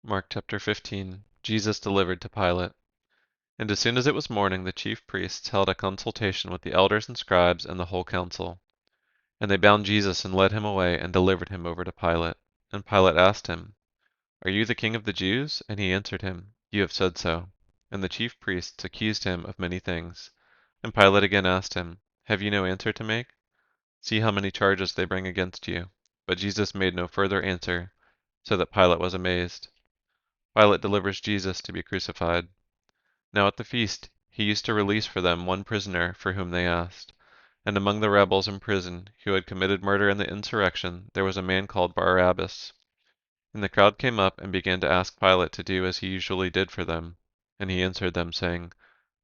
Mark chapter 15. Jesus delivered to Pilate. And as soon as it was morning, the chief priests held a consultation with the elders and scribes and the whole council. And they bound Jesus and led him away and delivered him over to Pilate. And Pilate asked him, "Are you the king of the Jews?" And he answered him, "You have said so." And the chief priests accused him of many things. And Pilate again asked him, "Have you no answer to make? See how many charges they bring against you." But Jesus made no further answer, so that Pilate was amazed. Pilate delivers Jesus to be crucified. Now at the feast he used to release for them one prisoner for whom they asked. And among the rebels in prison who had committed murder in the insurrection there was a man called Barabbas. And the crowd came up and began to ask Pilate to do as he usually did for them. And he answered them, saying,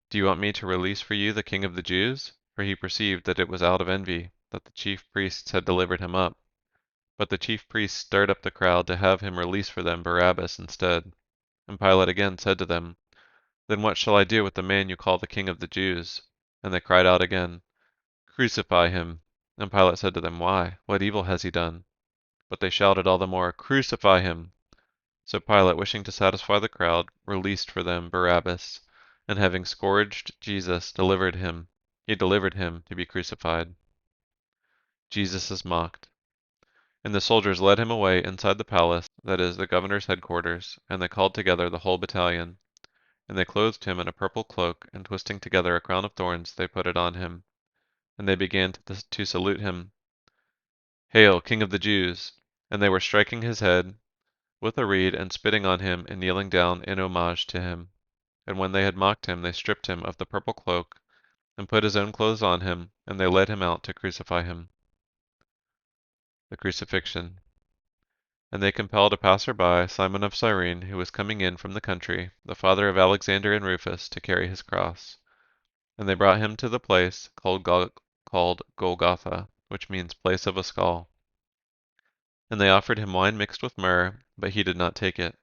"Do you want me to release for you the king of the Jews?" For he perceived that it was out of envy that the chief priests had delivered him up. But the chief priests stirred up the crowd to have him release for them Barabbas instead. And Pilate again said to them, "Then what shall I do with the man you call the king of the Jews?" And they cried out again, "Crucify him!" And Pilate said to them, "Why? What evil has he done?" But they shouted all the more, "Crucify him!" So Pilate, wishing to satisfy the crowd, released for them Barabbas, and having scourged Jesus, He delivered him to be crucified. Jesus is mocked. And the soldiers led him away inside the palace, that is, the governor's headquarters, and they called together the whole battalion. And they clothed him in a purple cloak, and twisting together a crown of thorns, they put it on him. And they began to salute him, "Hail, King of the Jews!" And they were striking his head with a reed, and spitting on him, and kneeling down in homage to him. And when they had mocked him, they stripped him of the purple cloak, and put his own clothes on him, and they led him out to crucify him. The Crucifixion. And they compelled a passer-by, Simon of Cyrene, who was coming in from the country, the father of Alexander and Rufus, to carry his cross. And they brought him to the place called Golgotha, which means place of a skull. And they offered him wine mixed with myrrh, but he did not take it.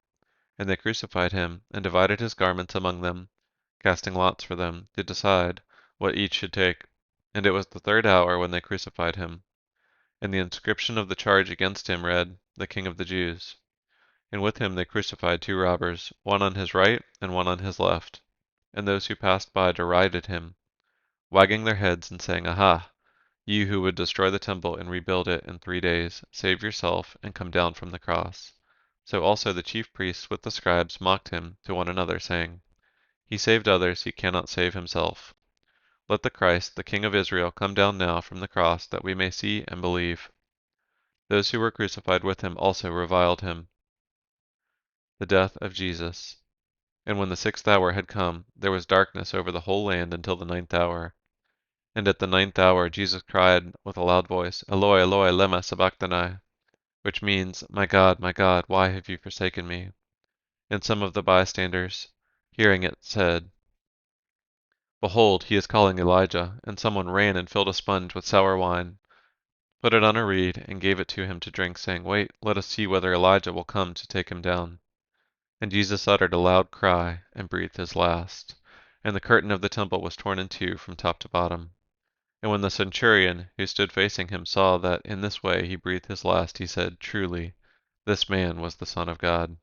And they crucified him, and divided his garments among them, casting lots for them, to decide what each should take. And it was the third hour when they crucified him. And the inscription of the charge against him read, "The King of the Jews." And with him they crucified two robbers, one on his right and one on his left. And those who passed by derided him, wagging their heads and saying, "Aha! You who would destroy the temple and rebuild it in 3 days, save yourself and come down from the cross." So also the chief priests with the scribes mocked him to one another, saying, "He saved others, he cannot save himself. Let the Christ, the King of Israel, come down now from the cross, that we may see and believe." Those who were crucified with him also reviled him. The death of Jesus. And when the 6th hour had come, there was darkness over the whole land until the 9th hour. And at the 9th hour Jesus cried with a loud voice, "Eloi, Eloi, lema sabachthani," which means, my God, why have you forsaken me?" And some of the bystanders, hearing it, said, "Behold, he is calling Elijah." And someone ran and filled a sponge with sour wine, put it on a reed, and gave it to him to drink, saying, "Wait, let us see whether Elijah will come to take him down." And Jesus uttered a loud cry and breathed his last. And the curtain of the temple was torn in two from top to bottom. And when the centurion, who stood facing him, saw that in this way he breathed his last, he said, "Truly, this man was the Son of God."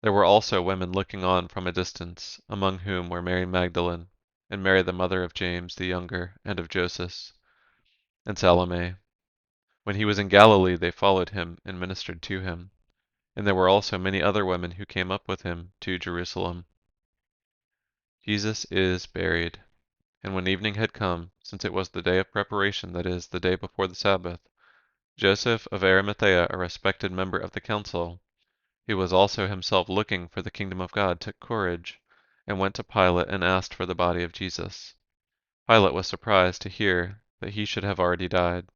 There were also women looking on from a distance, among whom were Mary Magdalene, and Mary the mother of James the younger, and of Joseph, and Salome. When he was in Galilee, they followed him and ministered to him. And there were also many other women who came up with him to Jerusalem. Jesus is buried. And when evening had come, since it was the day of preparation, that is, the day before the Sabbath, Joseph of Arimathea, a respected member of the council, who was also himself looking for the kingdom of God, took courage, and went to Pilate and asked for the body of Jesus. Pilate was surprised to hear that he should have already died.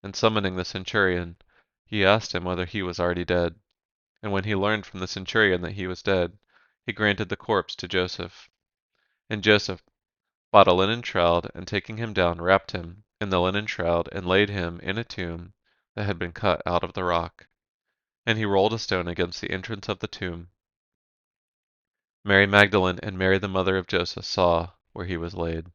And summoning the centurion, he asked him whether he was already dead. And when he learned from the centurion that he was dead, he granted the corpse to Joseph. And Joseph bought a linen shroud, and taking him down, wrapped him in the linen shroud, and laid him in a tomb that had been cut out of the rock. And he rolled a stone against the entrance of the tomb. Mary Magdalene and Mary the mother of Joseph saw where he was laid.